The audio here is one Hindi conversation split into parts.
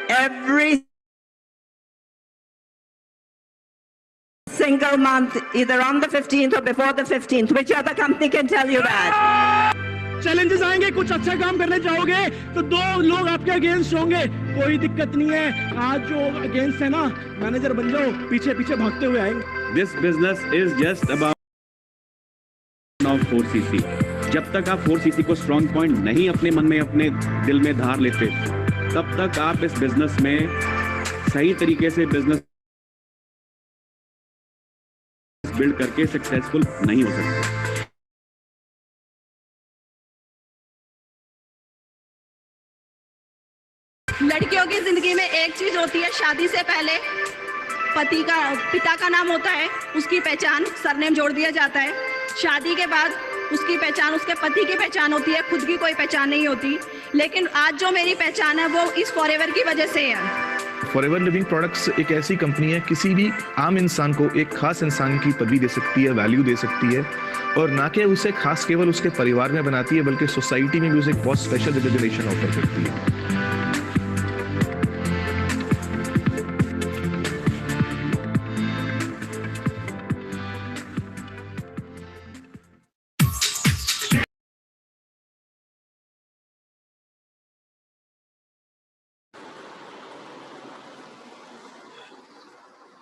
every single month, either on the 15th or before the 15th. Which other company can tell you that? Challenges आएंगे, कुछ अच्छा काम करने जाओगे तो दो लोग आपके अगेंस्ट होंगे, कोई दिक्कत नहीं है। आज जो अगेंस्ट है ना, मैनेजर बन जाओ, पीछे पीछे भागते हुए आएंगे। This business is just about now 4cc। जब तक आप 4cc को स्ट्रॉन्ग पॉइंट नहीं अपने मन में, अपने दिल में धार लेते, तब तक आप इस बिजनेस में सही तरीके से बिजनेस बिल्ड करके सक्सेसफुल नहीं हो सकते। लड़कियों की जिंदगी में एक चीज होती है, शादी से पहले पिता का नाम होता है, उसकी पहचान सरनेम जोड़ दिया जाता है। शादी के बाद उसकी पहचान उसके पति की पहचान होती है, खुद की कोई पहचान नहीं होती। लेकिन आज जो मेरी पहचान है वो इस फॉरएवर की वजह से है। फॉरएवर लिविंग प्रोडक्ट्स एक ऐसी कंपनी है, किसी भी आम इंसान को एक खास इंसान की पदवी दे सकती है, वैल्यू दे सकती है, और ना कि उसे खास केवल उसके परिवार में बनाती है, बल्कि सोसाइटी में भी उसे एक बहुत स्पेशल रिकॉग्निशन ऑफर करती है।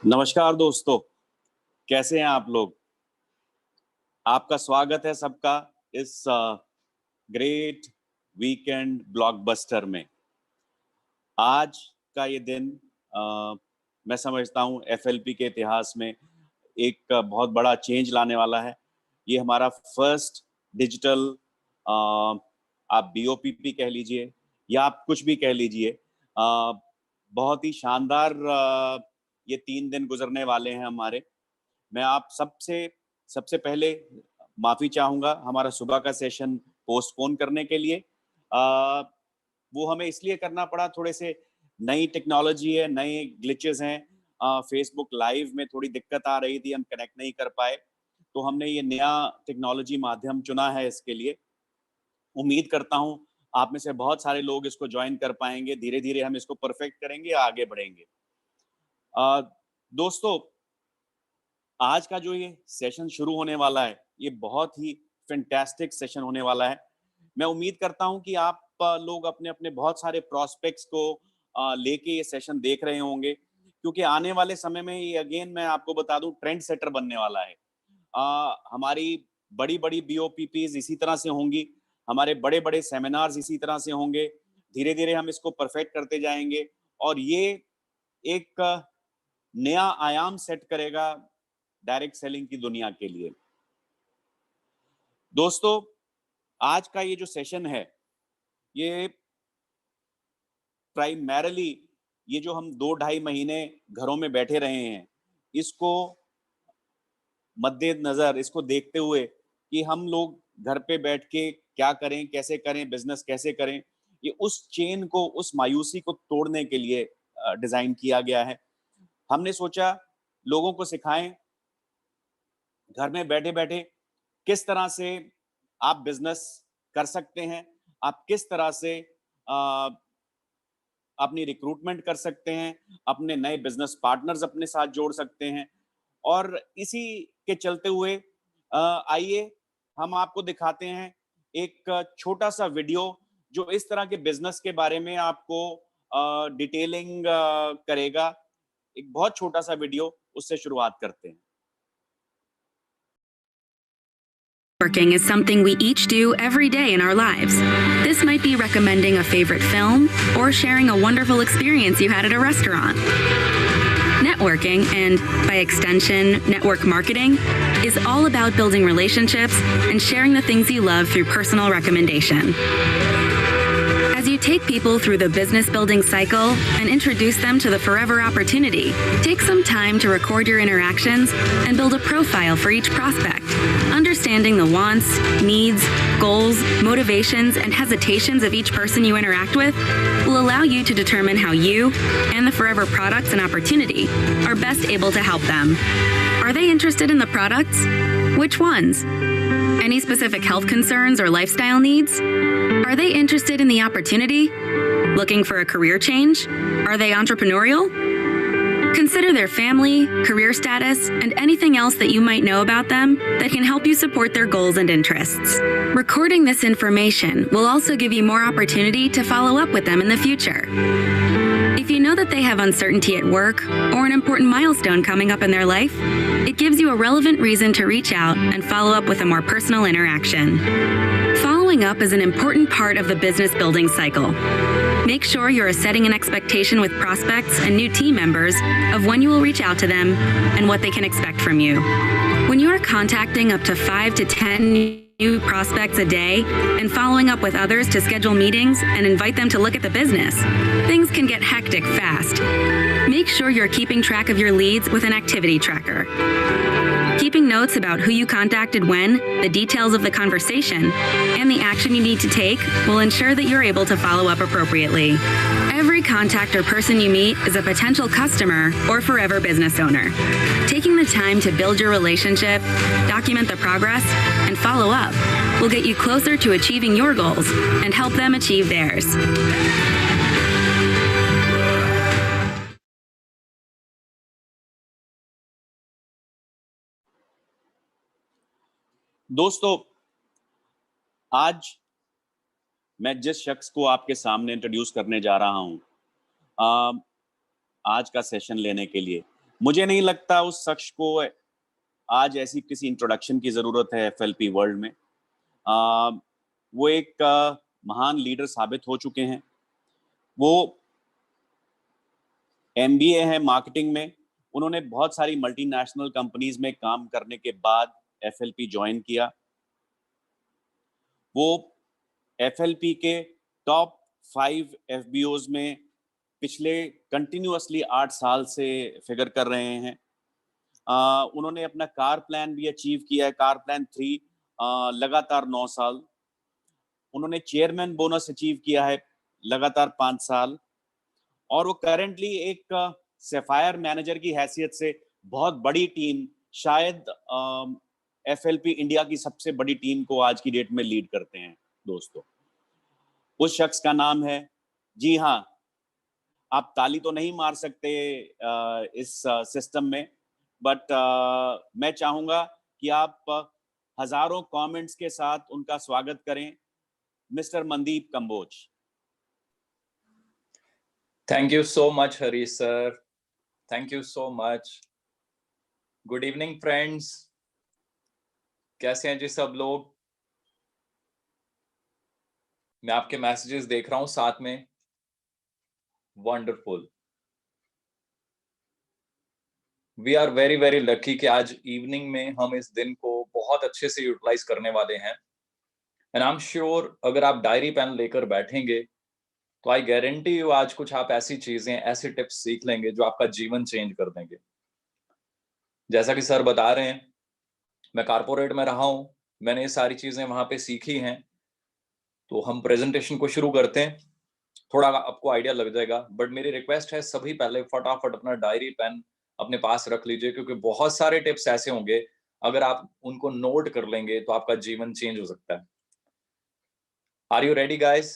नमस्कार दोस्तों, कैसे हैं आप लोग? आपका स्वागत है सबका इस ग्रेट वीकेंड ब्लॉकबस्टर में। आज का ये दिन मैं समझता हूँ FLP के इतिहास में एक बहुत बड़ा चेंज लाने वाला है। ये हमारा फर्स्ट डिजिटल, आप BOPP कह लीजिए या आप कुछ भी कह लीजिए, बहुत ही शानदार ये 3 दिन गुजरने वाले हैं हमारे। मैं आप सबसे पहले माफ़ी चाहूँगा हमारा सुबह का सेशन पोस्टपोन करने के लिए। वो हमें इसलिए करना पड़ा, थोड़े से नई टेक्नोलॉजी है, नए ग्लिचेस हैं। फेसबुक लाइव में थोड़ी दिक्कत आ रही थी, हम कनेक्ट नहीं कर पाए, तो हमने ये नया टेक्नोलॉजी माध्यम चुना है इसके लिए। उम्मीद करता हूँ आप में से बहुत सारे लोग इसको ज्वाइन कर पाएंगे। धीरे धीरे हम इसको परफेक्ट करेंगे, आगे बढ़ेंगे। दोस्तों, आज का जो ये सेशन शुरू होने वाला है, ये बहुत ही फैंटास्टिक सेशन होने वाला है। मैं उम्मीद करता हूं कि आप लोग अपने अपने बहुत सारे प्रॉस्पेक्ट्स को लेके ये सेशन देख रहे होंगे, क्योंकि आने वाले समय में ये अगेन मैं आपको बता दूं ट्रेंड सेटर बनने वाला है। हमारी बड़ी बड़ी BOPPs इसी तरह से होंगी, हमारे बड़े बड़े सेमिनार्स इसी तरह से होंगे। धीरे धीरे हम इसको परफेक्ट करते जाएंगे और ये एक नया आयाम सेट करेगा डायरेक्ट सेलिंग की दुनिया के लिए। दोस्तों, आज का ये जो सेशन है, ये प्राइमरीली ये जो हम 2-2.5 महीने घरों में बैठे रहे हैं, इसको मद्देनजर, इसको देखते हुए कि हम लोग घर पे बैठ के क्या करें, कैसे करें, बिजनेस कैसे करें, ये उस चेन को, उस मायूसी को तोड़ने के लिए डिजाइन किया गया है। हमने सोचा लोगों को सिखाएं घर में बैठे बैठे किस तरह से आप बिजनेस कर सकते हैं, आप किस तरह से अपनी रिक्रूटमेंट कर सकते हैं, अपने नए बिजनेस पार्टनर्स अपने साथ जोड़ सकते हैं। और इसी के चलते हुए आइए हम आपको दिखाते हैं एक छोटा सा वीडियो जो इस तरह के बिजनेस के बारे में आपको डिटेलिंग करेगा। एक बहुत छोटा सा वीडियो, उससे शुरुआत करते हैं। Networking is something we each do every day in our lives. This might be recommending a favorite film or sharing a wonderful experience you had at a restaurant. Networking, and by extension, network marketing, is all about building relationships and sharing the things you love through personal recommendation. As you take people through the business building cycle and introduce them to the forever opportunity, take some time to record your interactions and build a profile for each prospect. Understanding the wants, needs, goals, motivations, and hesitations of each person you interact with will allow you to determine how you and the forever products and opportunity are best able to help them. Are they interested in the products? Which ones? Any specific health concerns or lifestyle needs? Are they interested in the opportunity? Looking for a career change? Are they entrepreneurial? Consider their family, career status, and anything else that you might know about them that can help you support their goals and interests. Recording this information will also give you more opportunity to follow up with them in the future. If you know that they have uncertainty at work or an important milestone coming up in their life, it gives you a relevant reason to reach out and follow up with a more personal interaction. Following up is an important part of the business building cycle. Make sure you're setting an expectation with prospects and new team members of when you will reach out to them and what they can expect from you. When you are contacting up to 5 to 10 new prospects a day and following up with others to schedule meetings and invite them to look at the business, things can get hectic fast. Make sure you're keeping track of your leads with an activity tracker. Keeping notes about who you contacted when, the details of the conversation, and the action you need to take will ensure that you're able to follow up appropriately. Every contact or person you meet is a potential customer or forever business owner. Taking the time to build your relationship, document the progress, and follow up will get you closer to achieving your goals and help them achieve theirs. दोस्तों, आज मैं जिस शख्स को आपके सामने इंट्रोड्यूस करने जा रहा हूं आज का सेशन लेने के लिए, मुझे नहीं लगता उस शख्स को आज ऐसी किसी इंट्रोडक्शन की जरूरत है एफएलपी वर्ल्ड में। वो एक महान लीडर साबित हो चुके हैं। वो एमबीए है मार्केटिंग में। उन्होंने बहुत सारी मल्टीनेशनल कंपनीज में काम करने के बाद एफएलपी ज्वाइन किया। वो एफएलपी के टॉप 5 एफबीओज में पिछले कंटिन्यूअसली 8 साल से फिगर कर रहे हैं। उन्होंने अपना कार प्लान भी अचीव किया है, कार प्लान 3 लगातार 9 साल। उन्होंने चेयरमैन बोनस अचीव किया है लगातार 5 साल। और वो करेंटली एक सफायर मैनेजर की हैसियत से बहुत बड़ी टीम, शायद एफएलपी इंडिया की सबसे बड़ी टीम को आज की डेट में लीड करते हैं। दोस्तों, उस शख्स का नाम है, जी हाँ, आप ताली तो नहीं मार सकते इस सिस्टम में, बट मैं चाहूंगा कि आप हजारों कमेंट्स के साथ उनका स्वागत करें। Mister Mandeep Kamboj. Thank you so much, Hari sir. Thank you so much. Good evening, friends. कैसे हैं जी सब लोग? मैं आपके मैसेजेस देख रहा हूं साथ में। Wonderful. We are very very lucky कि आज इवनिंग में हम इस दिन को बहुत अच्छे से यूटिलाइज करने वाले हैं। एंड आई एम श्योर अगर आप डायरी पेन लेकर बैठेंगे तो आई गारंटी यू आज कुछ आप ऐसी चीजें, ऐसी टिप्स सीख लेंगे जो आपका जीवन चेंज कर देंगे। जैसा कि सर बता रहे हैं, मैं कारपोरेट में रहा हूं, मैंने ये सारी चीजें वहां पे सीखी हैं। तो हम प्रेजेंटेशन को शुरू करते हैं, थोड़ा आपको आइडिया लग जाएगा। बट मेरी रिक्वेस्ट है, सभी पहले फटाफट अपना डायरी पेन अपने पास रख लीजिए, क्योंकि बहुत सारे टिप्स ऐसे होंगे, अगर आप उनको नोट कर लेंगे तो आपका जीवन चेंज हो सकता है। Are you ready guys?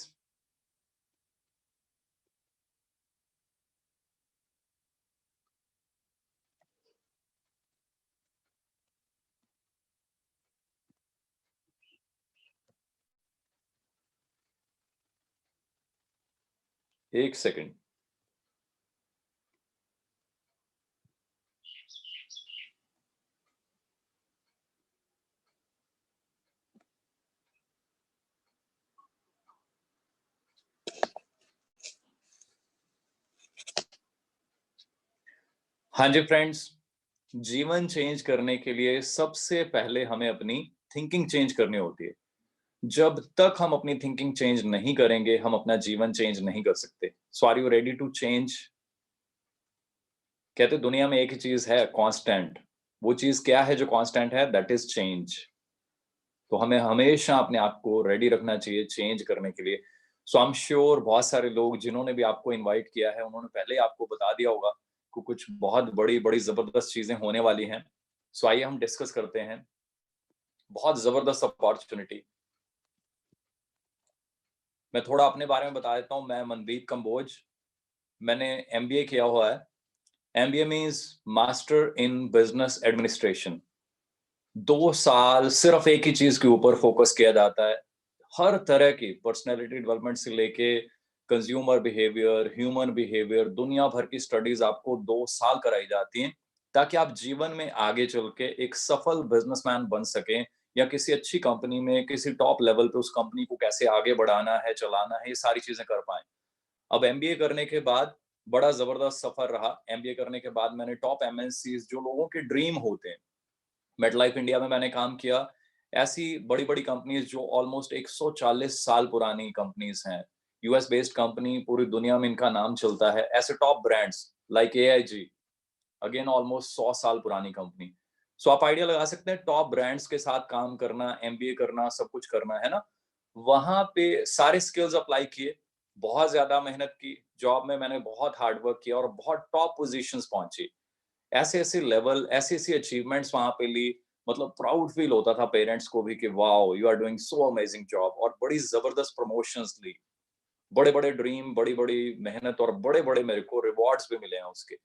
एक सेकंड। हाँ जी फ्रेंड्स, जीवन चेंज करने के लिए सबसे पहले हमें अपनी थिंकिंग चेंज करनी होती है। जब तक हम अपनी थिंकिंग चेंज नहीं करेंगे, हम अपना जीवन चेंज नहीं कर सकते। So are you ready to change? कहते दुनिया में एक ही चीज है कांस्टेंट। वो चीज क्या है जो कांस्टेंट है? That is change. तो हमें हमेशा अपने आप को रेडी रखना चाहिए चेंज करने के लिए। सो आई एम श्योर बहुत सारे लोग जिन्होंने भी आपको इनवाइट किया है, उन्होंने पहले आपको बता दिया होगा कि कुछ बहुत बड़ी बड़ी जबरदस्त चीजें होने वाली हैं। सो आइए हम डिस्कस करते हैं। बहुत जबरदस्त अपॉर्चुनिटी। मैं थोड़ा अपने बारे में बता देता हूँ। मैं मनदीप कंबोज, मैंने एमबीए किया हुआ है। MBA means master in business administration. 2 साल सिर्फ एक ही चीज के ऊपर फोकस किया जाता है। हर तरह की पर्सनैलिटी डेवलपमेंट से लेके कंज्यूमर बिहेवियर, ह्यूमन बिहेवियर, दुनिया भर की स्टडीज आपको 2 साल कराई जाती हैं, ताकि आप जीवन में आगे चल के एक सफल बिजनेसमैन बन सकें, या किसी अच्छी कंपनी में किसी टॉप लेवल पे उस कंपनी को कैसे आगे बढ़ाना है, चलाना है, ये सारी चीजें कर पाएं। अब एमबीए करने के बाद बड़ा जबरदस्त सफर रहा। एमबीए करने के बाद मैंने टॉप एमएनसीज, जो लोगों के ड्रीम होते हैं, मेटलाइफ इंडिया में मैंने काम किया। ऐसी बड़ी-बड़ी कंपनीज जो ऑलमोस्ट 140 साल पुरानी कंपनीज हैं, यूएस बेस्ड कंपनी, पूरी दुनिया में इनका नाम चलता है। ऐसे top brands like AIG, again almost 100 साल पुरानी कंपनी। सो आप आइडिया लगा सकते हैं, टॉप ब्रांड्स के साथ काम करना, एमबीए करना, सब कुछ करना, है ना? वहां पे सारे स्किल्स अप्लाई किए, बहुत ज्यादा मेहनत की, जॉब में मैंने बहुत हार्ड वर्क किया और बहुत टॉप पोजीशंस पहुंची। ऐसे-ऐसे लेवल, ऐसी-ऐसी अचीवमेंट्स वहाँ पे ली, मतलब प्राउड फील होता था पेरेंट्स को भी कि wow, you are doing so amazing job, और बड़ी जबरदस्त प्रमोशंस ली। बड़े-बड़े ड्रीम, बड़ी-बड़ी मेहनत और बड़े-बड़े मेरे को रिवॉर्ड्स भी मिले हैं उसके।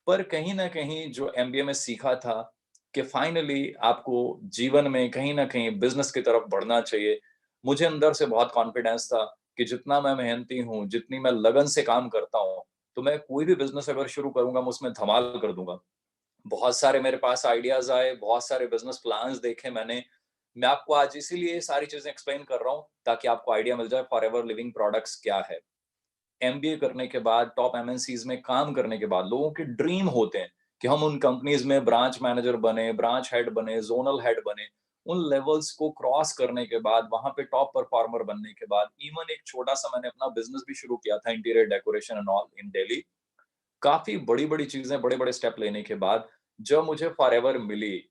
पर कहीं न कहीं जो एमबीए में सीखा था कि फाइनली आपको जीवन में कहीं न कहीं बिज़नेस की तरफ बढ़ना चाहिए। मुझे अंदर से बहुत कॉन्फिडेंस था कि जितना मैं मेहनती हूँ, जितनी मैं लगन से काम करता हूँ, तो मैं कोई भी बिज़नेस अगर शुरू करूँगा, मैं उसमें धमाल कर दूँगा। बहुत सारे मेरे पास आइडियाज़ आए, बहुत सारे बिज़नेस प्लान्स देखे मैंने। मैं आपको आज इसीलिए ये सारी चीज़ें एक्सप्लेन कर रहा हूँ, ताकि आपको आइडिया मिल जाए फॉरएवर लिविंग प्रोडक्ट्स क्या है। एमबीए करने के बाद, टॉप एमएनसीज में काम करने के बाद, लोगों के ड्रीम होते हैं कि हम उन कंपनीज में ब्रांच मैनेजर बने, ब्रांच हेड बने, जोनल हेड बने। उन लेवल्स को क्रॉस करने के बाद, वहां पे टॉप परफॉर्मर बनने के बाद, इवन एक छोटा सा मैंने अपना बिजनेस भी शुरू किया था, interior decoration and all in Delhi. काफी बड़ी-बड़ी चीजें, बड़े-बड़े स्टेप लेने के बाद जब मुझे फॉरएवर मिली,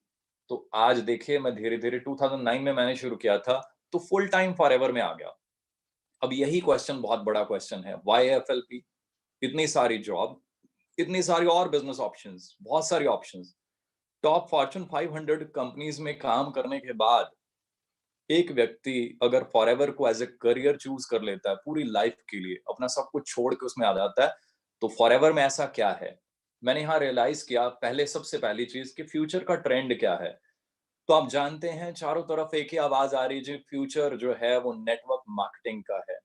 तो आज देखिए मैं धीरे-धीरे 2009 में मैंने शुरू किया था, तो फुल टाइम फॉरएवर में आ गया। अब यही क्वेश्चन बहुत बड़ा क्वेश्चन है, व्हाई एफएलपी? इतनी सारी जॉब, इतनी सारी और बिजनेस ऑप्शंस, बहुत सारी ऑप्शंस। टॉप फॉर्च्यून 500 कंपनीज में काम करने के बाद एक व्यक्ति अगर फॉरएवर को एज ए करियर चूज कर लेता है पूरी लाइफ के लिए, अपना सब कुछ छोड़ के उसमें आ जाता है, तो फॉरएवर में ऐसा क्या है? मैंने यहाँ रियलाइज किया, पहले सबसे पहली चीज कि फ्यूचर का ट्रेंड क्या है। तो आप जानते हैं चारों तरफ एक ही आवाज आ रही है, जी फ्यूचर जो है वो नेटवर्क मार्केटिंग का है,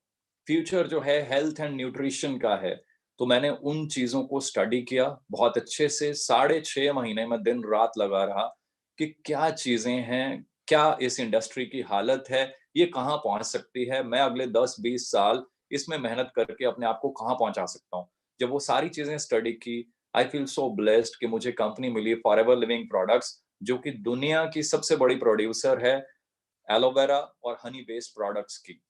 फ्यूचर जो है हेल्थ एंड न्यूट्रिशन का है। तो मैंने उन चीजों को स्टडी किया बहुत अच्छे से, 6.5 महीने में दिन रात लगा रहा कि क्या चीजें हैं, क्या इस इंडस्ट्री की हालत है, ये कहाँ पहुंच सकती है, मैं अगले 10-20 साल इसमें मेहनत करके अपने आप को कहाँ पहुंचा सकता हूँ। जब वो सारी चीजें स्टडी की, आई फील सो ब्लेस्ड कि मुझे कंपनी मिली फॉरएवर लिविंग प्रोडक्ट्स, जो कि दुनिया की सबसे बड़ी प्रोड्यूसर है एलोवेरा और हनी बेस्ड प्रोडक्ट्स की।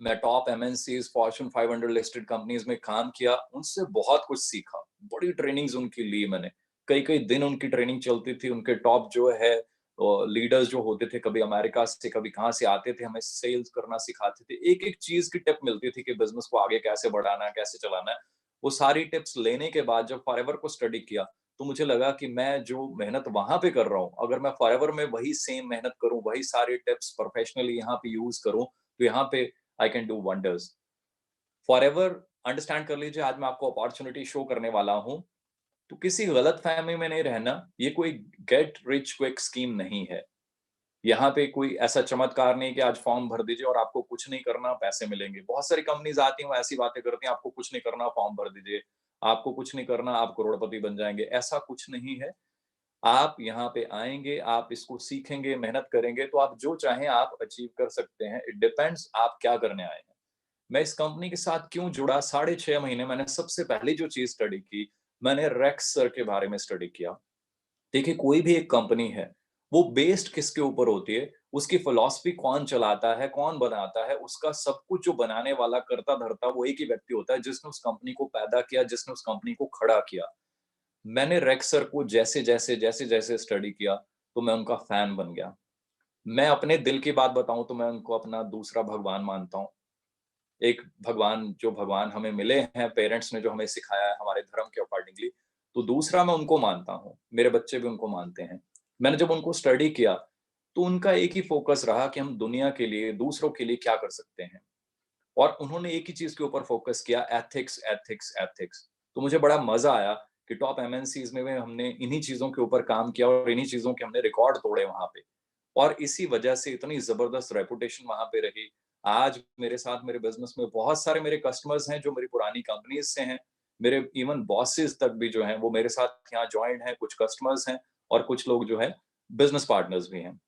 मैं top MNCs, Fortune 500 listed companies में काम किया, उनसे बहुत कुछ सीखा, बड़ी ट्रेनिंग्स उनकी ली मैंने। कई-कई दिन उनकी ट्रेनिंग चलती थी, उनके टॉप जो है लीडर्स जो होते थे, कभी अमेरिका से, कभी कहाँ से आते थे, हमें सेल्स करना सिखाते थे। एक-एक चीज की टिप मिलती थी कि बिजनेस को आगे कैसे बढ़ाना है, कैसे चलाना है। वो सारी टिप्स लेने के बाद जब फॉरएवर को स्टडी किया, तो मुझे लगा कि मैं जो मेहनत वहां पे कर रहा हूँ, अगर मैं फॉरएवर में वही सेम मेहनत करूँ, वही सारी टिप्स प्रोफेशनली यहाँ पे यूज करूँ, तो यहाँ पे I can do wonders. Forever understand कर लीजिए, आज मैं आपको अपॉर्चुनिटी शो करने वाला हूं। तो किसी गलत फहमी में नहीं रहना, ये कोई गेट रिच क्विक स्कीम नहीं है। यहाँ पे कोई ऐसा चमत्कार नहीं कि आज फॉर्म भर दीजिए और आपको कुछ नहीं करना पैसे मिलेंगे। बहुत सारी कंपनीज आती हैं, वो ऐसी बातें करती हैं, आपको कुछ नहीं करना फॉर्म भर दीजिए, आपको कुछ नहीं करना आप करोड़पति बन जाएंगे। ऐसा कुछ नहीं है। आप यहाँ पे आएंगे, आप इसको सीखेंगे, मेहनत करेंगे, तो आप जो चाहें आप अचीव कर सकते हैं। इट डिपेंड्स आप क्या करने आए हैं। मैं इस कंपनी के साथ क्यों जुड़ा, 6.5 महीने मैंने सबसे पहली जो चीज स्टडी की, मैंने रेक्स सर के बारे में स्टडी किया। देखिए कोई भी एक कंपनी है, वो बेस्ड किसके ऊपर होती है, उसकी फिलॉसफी कौन चलाता है, कौन बनाता है, उसका सब कुछ जो बनाने वाला, करता धरता, वो एक ही व्यक्ति होता है जिसने उस कंपनी को पैदा किया, जिसने उस कंपनी को खड़ा किया। मैंने रेक्स सर को जैसे-जैसे स्टडी किया, तो मैं उनका फैन बन गया। मैं अपने दिल की बात बताऊँ तो मैं उनको अपना दूसरा भगवान मानता हूँ। एक भगवान, जो भगवान हमें मिले हैं, पेरेंट्स ने जो हमें सिखाया है हमारे धर्म के अकॉर्डिंगली, तो दूसरा मैं उनको मानता हूँ। मेरे बच्चे भी उनको मानते हैं। मैंने जब उनको स्टडी किया, तो उनका एक ही फोकस रहा कि हम दुनिया के लिए, दूसरों के लिए क्या कर सकते हैं। और उन्होंने एक ही चीज के ऊपर फोकस किया, एथिक्स एथिक्स एथिक्स। तो मुझे बड़ा मजा आया कि टॉप एमएनसीज में भी हमने इन्हीं चीजों के ऊपर काम किया और इन्हीं चीजों के हमने रिकॉर्ड तोड़े वहां पे, और इसी वजह से इतनी जबरदस्त रेपुटेशन वहां पे रही। आज मेरे साथ मेरे बिजनेस में बहुत सारे मेरे कस्टमर्स हैं जो मेरी पुरानी कंपनीज से हैं, मेरे इवन बॉसेस तक भी जो हैं वो मेरे साथ यहाँ ज्वाइंट हैं, कुछ कस्टमर्स हैं और कुछ लोग जो है बिजनेस पार्टनर्स भी हैं।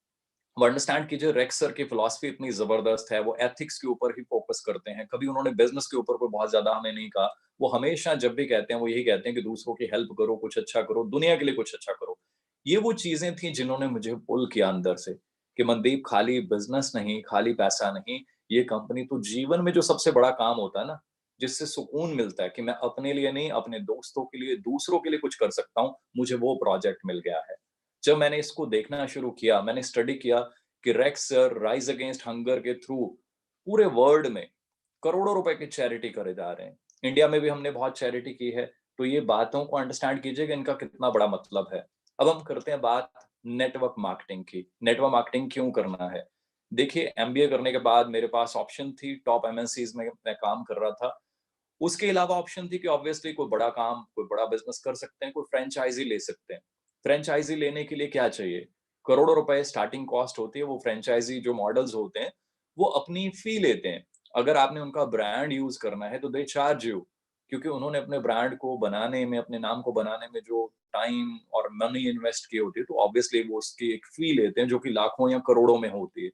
वो अंडरस्टैंड कीजिए, रेक्स सर की फिलॉसफी इतनी जबरदस्त है, वो एथिक्स के ऊपर ही फोकस करते हैं, कभी उन्होंने बिजनेस के ऊपर कोई बहुत ज्यादा हमें नहीं कहा। वो हमेशा जब भी कहते हैं वो यही कहते हैं कि दूसरों की हेल्प करो, कुछ अच्छा करो, दुनिया के लिए कुछ अच्छा करो। ये वो चीजें थी जिन्होंने मुझे पुल किया अंदर से कि मनदीप, खाली बिजनेस नहीं, खाली पैसा नहीं, ये कंपनी तो जीवन में जो सबसे बड़ा काम होता है ना, जिससे सुकून मिलता है कि मैं अपने लिए नहीं, अपने दोस्तों के लिए, दूसरों के लिए कुछ कर सकता हूँ, मुझे वो प्रोजेक्ट मिल गया है। जब मैंने इसको देखना शुरू किया, मैंने स्टडी किया कि racks sir rise against hunger के थ्रू पूरे वर्ल्ड में करोड़ों रुपए की चैरिटी करे जा रहे हैं। इंडिया में भी हमने बहुत चैरिटी की है। तो ये बातों को अंडरस्टैंड कीजिए कि इनका कितना बड़ा मतलब है। अब हम करते हैं बात नेटवर्क मार्केटिंग की। नेटवर्क मार्केटिंग क्यों करना है? देखिए, एमबीए करने के बाद मेरे पास ऑप्शन थी, टॉप एमएनसीज में मैं काम कर रहा था। उसके अलावा ऑप्शन थी कि ऑब्वियसली कोई बड़ा काम, कोई बड़ा बिजनेस कर सकते हैं, कोई फ्रेंचाइजी ले सकते हैं। फ्रेंचाइजी लेने के लिए क्या चाहिए? करोड़ों रुपए स्टार्टिंग कॉस्ट होती है। वो फ्रेंचाइजी जो मॉडल्स होते हैं, वो अपनी फी लेते हैं। अगर आपने उनका ब्रांड यूज करना है तो दे चार्ज यू, क्योंकि उन्होंने अपने ब्रांड को बनाने में, अपने नाम को बनाने में जो टाइम और मनी इन्वेस्ट की होती है, तो ऑब्वियसली वो उसकी एक फी लेते हैं जो कि लाखों या करोड़ों में होती है।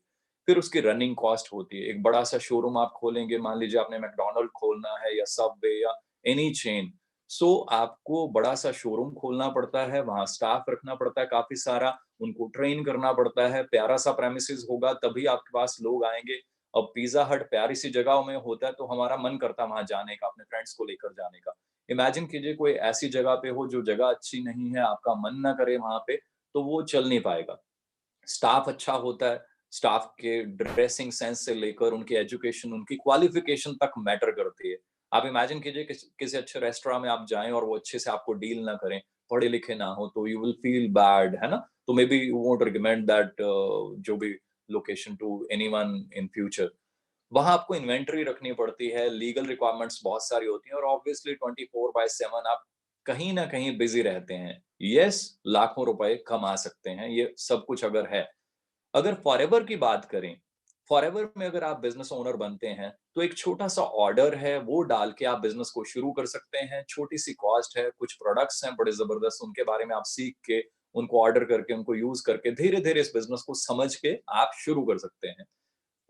फिर उसकी रनिंग कॉस्ट होती है। एक बड़ा सा शोरूम आप खोलेंगे, मान लीजिए आपने मैकडॉनल्ड खोलना है या सबवे या एनी चेन, सो आपको बड़ा सा शोरूम खोलना पड़ता है, वहां स्टाफ रखना पड़ता है काफी सारा, उनको ट्रेन करना पड़ता है, प्यारा सा प्रेमिसेस होगा तभी आपके पास लोग आएंगे। अब पिज्जा हट प्यारी सी जगह में होता है तो हमारा मन करता है वहां जाने का, अपने फ्रेंड्स को लेकर जाने का। इमेजिन कीजिए कोई ऐसी जगह पे हो जो जगह अच्छी नहीं है, आपका मन ना करे वहां पे, तो वो चल नहीं पाएगा। स्टाफ अच्छा होता है, स्टाफ के ड्रेसिंग सेंस से लेकर उनकी एजुकेशन, उनकी क्वालिफिकेशन तक मैटर करती है। आप इमेजिन कीजिए किसी अच्छे रेस्टोरेंट में आप जाएं और वो अच्छे से आपको डील ना करें, पढ़े लिखे ना हो, तो यू विल फील बैड, है ना? तो maybe you won't recommend that जो भी location to anyone in future. वहां आपको इन्वेंटरी रखनी पड़ती है, लीगल रिक्वायरमेंट्स बहुत सारी होती हैं और ऑब्वियसली 24/7 आप कहीं ना कहीं बिजी रहते हैं। यस, लाखों रुपए कमा सकते हैं, ये सब कुछ अगर है। अगर फॉरएवर की बात करें, फॉरएवर में अगर आप बिजनेस ओनर बनते हैं, तो एक छोटा-सा ऑर्डर है, वो डाल के आप बिजनेस को शुरू कर सकते हैं। छोटी-सी कॉस्ट है, कुछ प्रोडक्ट्स हैं बड़े ज़बरदस्त, उनके बारे में आप सीख के, उनको ऑर्डर करके, उनको यूज़ करके, धीरे-धीरे इस बिजनेस को समझ के आप शुरू कर सकते हैं।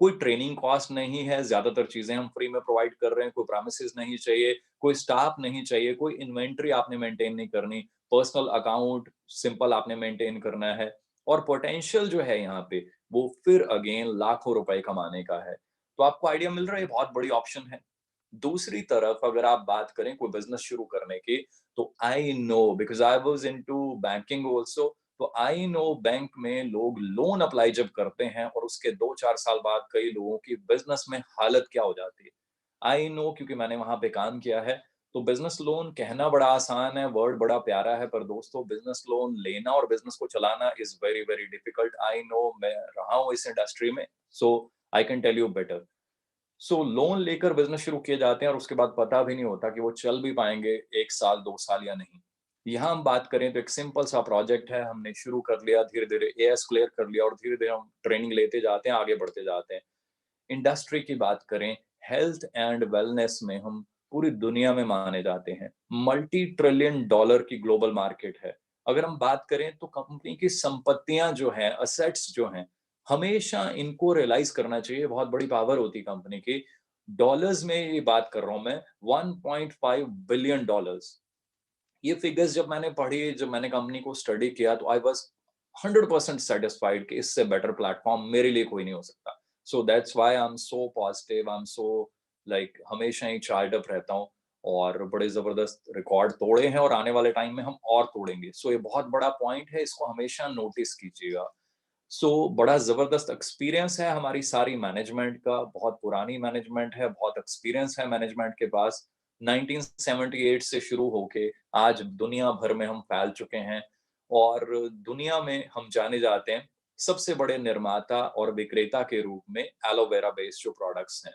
कोई ट्रेनिंग कॉस्ट नहीं है, ज़्यादातर चीज़ें हम फ्री में प्रोवाइड कर रहे हैं, कोई प्रेमिसेस नहीं चाहिए, कोई स्टाफ नहीं चाहिए, कोई इन्वेंटरी आपने मेंटेन नहीं करनी, पर्सनल अकाउंट सिंपल आपने मेंटेन करना है, और पोटेंशियल जो है यहाँ पे, वो फिर अगेन लाखों रुपए कमाने का है। तो आपको आइडिया मिल रहा है, ये बहुत बड़ी ऑप्शन है। दूसरी तरफ अगर आप बात करें कोई बिज़नेस शुरू करने की, तो I know because I was into banking also, तो आई नो बैंक में लोग लोन अप्लाई जब करते हैं और उसके 2-4 साल बाद कई लोगों की बिज़नेस में हालत क्या हो जाती है। आई नो, क्योंकि मैंने वहाँ पे काम किया है। तो बिज़नेस लोन कहना बड़ा आसान है, वर्ड बड़ा प्यारा है, पर दोस्तों बिज़नेस लोन लेना और बिज़नेस को चलाना is very, very difficult. I know, मैं रहा हूँ इस इंडस्ट्री में, so I can tell you better. So loan लेकर बिज़नेस शुरू किए जाते हैं और उसके बाद पता भी नहीं होता कि वो चल भी पाएँगे 1 साल, 2 साल या नहीं। यहाँ हम बात करें तो एक सिंपल सा प्रोजेक्ट है, हमने शुरू कर लिया, धीरे-धीरे एएस क्लियर कर लिया और धीरे-धीरे हम ट्रेनिंग लेते जाते हैं, आगे बढ़ते जाते हैं। इंडस्ट्री की बात करें, हेल्थ एंड वेलनेस में हम पूरी दुनिया में माने जाते हैं। मल्टी ट्रिलियन डॉलर की ग्लोबल मार्केट है। अगर हम बात करें तो कंपनी की संपत्तियां जो हैं, असेट्स जो हैं, हमेशा इनको रियलाइज करना चाहिए। बहुत बड़ी पावर होती है कंपनी की। डॉलर्स में ये बात कर रहा हूं मैं, 1.5 बिलियन डॉलर्स। ये फिगर्स जब मैंने पढ़ी, जब मैंने कंपनी को स्टडी किया, तो आई वाज 100% सेटिस्फाइड कि इससे बेटर प्लेटफॉर्म मेरे लिए कोई नहीं हो सकता। So that's why I am so positive, I am so like हमेशा ही चार्ज अप रहता हूँ और बड़े जबरदस्त रिकॉर्ड तोड़े हैं और आने वाले टाइम में हम और तोड़ेंगे। सो ये बहुत बड़ा पॉइंट है, इसको हमेशा नोटिस कीजिएगा। सो बड़ा जबरदस्त एक्सपीरियंस है हमारी सारी मैनेजमेंट का, बहुत पुरानी मैनेजमेंट है, बहुत एक्सपीरियंस है मैनेजमेंट के पास। 1978 से शुरू होके आज दुनिया भर में हम फैल चुके हैं और दुनिया में हम जाने जाते हैं सबसे बड़े निर्माता और विक्रेता के रूप में एलोवेरा बेस्ड जो प्रोडक्ट्स हैं।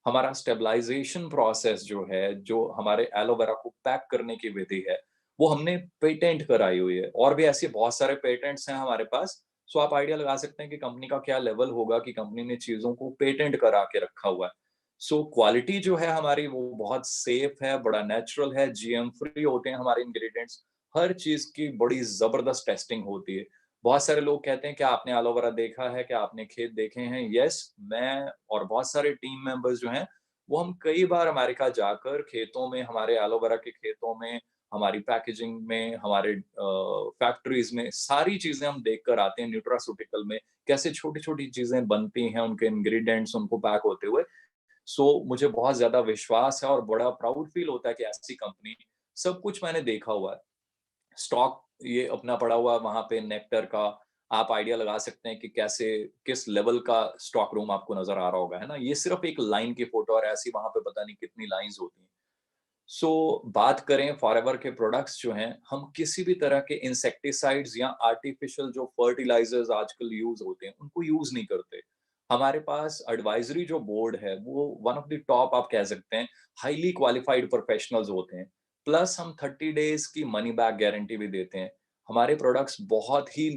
हमारा स्टेबलाइजेशन प्रोसेस जो है, जो हमारे एलोवेरा को पैक करने की विधि है, वो हमने पेटेंट कराई हुई है। और भी ऐसे बहुत सारे पेटेंट्स हैं हमारे पास। सो आप आइडिया लगा सकते हैं कि कंपनी का क्या लेवल होगा कि कंपनी ने चीज़ों को पेटेंट करा के रखा हुआ है। सो क्वालिटी जो है हमारी वो बहुत सेफ है, बड़ा नेचुरल है, जीएम फ्री होते हैं हमारे इंग्रेडिएंट्स। हर चीज़ की बड़ी ज़बरदस्त टेस्टिंग होती है। बहुत सारे लोग कहते हैं, "क्या आपने एलोवेरा देखा है? क्या आपने खेत देखे हैं?" यस, मैं और बहुत सारे टीम मेंबर्स जो हैं, वो हम कई बार अमेरिका जाकर खेतों में, हमारे एलोवेरा के खेतों में, हमारी पैकेजिंग में, हमारे फैक्ट्रीज़ में, सारी चीज़ें हम देख कर आते हैं। न्यूट्रास्यूटिकल में कैसे छोटी-छोटी चीज़ें बनती हैं, उनके इंग्रीडिएंट्स उनको पैक होते हुए। सो मुझे बहुत ज़्यादा विश्वास है और बड़ा प्राउड फील होता है कि ऐसी कंपनी, सब कुछ मैंने देखा हुआ है। स्टॉक ये अपना पड़ा हुआ है वहाँ पे नेक्टर का, आप आइडिया लगा सकते हैं कि कैसे, किस लेवल का स्टॉक रूम आपको नज़र आ रहा होगा, है ना? ये सिर्फ़ एक लाइन की फ़ोटो और ऐसी वहाँ पे पता नहीं कितनी लाइन्स होती हैं। सो बात करें फॉरएवर के प्रोडक्ट्स जो हैं, हम किसी भी तरह के इंसेक्टिसाइड्स या आर्टिफिशियल जो फर्टिलाइजर्स आजकल यूज़ होते हैं, उनको यूज़ नहीं करते। हमारे पास एडवाइजरी जो बोर्ड है, वो वन ऑफ द टॉप आप कह सकते हैं, हाइली क्वालिफाइड प्रोफेशनल्स होते हैं। प्लस हम 30 डेज़ की मनी बैक गारंटी भी देते हैं। हमारे प्रोडक्ट्स बहुत ही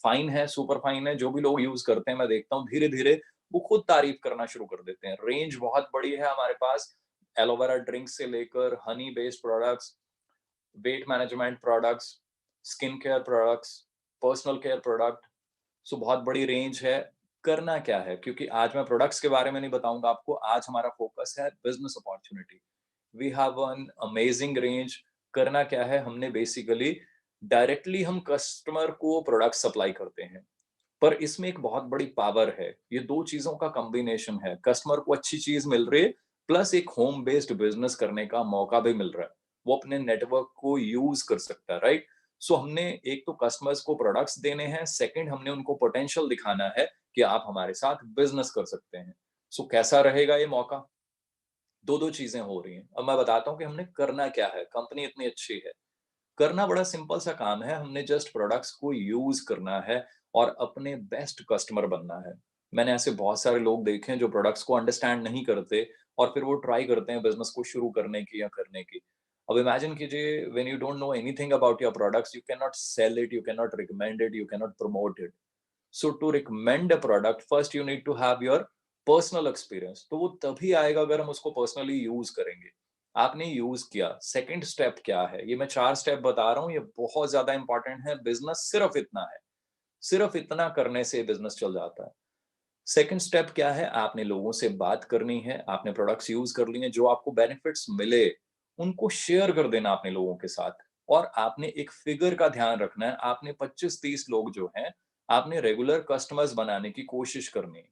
फाइन है, सुपर फाइन है, जो भी लोग यूज़ करते हैं, मैं देखता हूँ धीरे-धीरे वो खुद तारीफ करना शुरू कर देते हैं। रेंज बहुत बड़ी है हमारे पास, एलोवेरा ड्रिंक से लेकर honey based products, weight management products, skin care products, personal care product. So बहुत बड़ी रेंज है। करना क्या है? क्योंकि आज मैं प्रोडक्ट्स के बारे में नहीं बताऊँगा आपको, आज हमारा फोकस है business opportunity. We have an amazing range. करना क्या है? हमने बेसिकली डायरेक्टली हम कस्टमर को प्रोडक्ट सप्लाई करते हैं। पर इसमें एक बहुत बड़ी पावर है। ये 2 चीज़ों का कॉम्बिनेशन है। कस्टमर को अच्छी चीज़ मिल रही है, प्लस एक होम बेस्ड बिज़नेस करने का मौका भी मिल रहा है। वो अपने नेटवर्क को यूज़ कर सकता है, राइट? सो हमने एक तो कस्टमर्स को प्रोडक्ट्स देने हैं, सेकंड हमने उनको पोटेंशियल दिखाना है कि आप हमारे साथ बिज़नेस कर सकते हैं। सो कैसा रहेगा ये मौका? 2-2 चीज़ें हो रही हैं। अब मैं बताता हूँ कि हमने करना क्या है, कंपनी इतनी अच्छी है। करना बड़ा सिंपल सा काम है, हमने जस्ट प्रोडक्ट्स को यूज़ करना है और अपने बेस्ट कस्टमर बनना है। मैंने ऐसे बहुत सारे लोग देखे हैं जो प्रोडक्ट्स को अंडरस्टैंड नहीं करते और फिर वो ट्राई करते हैं बिज़नेस को शुरू करने की या करने की। अब इमेजिन कीजिए, when you don't know anything about your products, you can not sell it, you can not recommend it, you can not promote it. So to recommend a product, first you need to have your personal experience. तो वो तभी आएगा अगर हम उसको पर्सनली यूज़ करेंगे। आपने यूज़ किया, सेकंड स्टेप क्या है? ये मैं 4 स्टेप बता रहा हूँ, ये बहुत ज़्यादा इंपॉर्टेंट है, बिज़नेस सिर्फ इतना है। सिर्फ इतना करने से बिज़नेस चल जाता है। सेकंड स्टेप क्या है? आपने लोगों से बात करनी है, आपने प्रोडक्ट्स यूज़ कर लिए हैं, जो आपको बेनिफिट्स मिले, उनको शेयर कर देना अपने लोगों के साथ। और आपने एक फिगर का ध्यान रखना है, आपने 25-30 लोग जो हैं, आपने रेगुलर कस्टमर्स बनाने की कोशिश करनी है।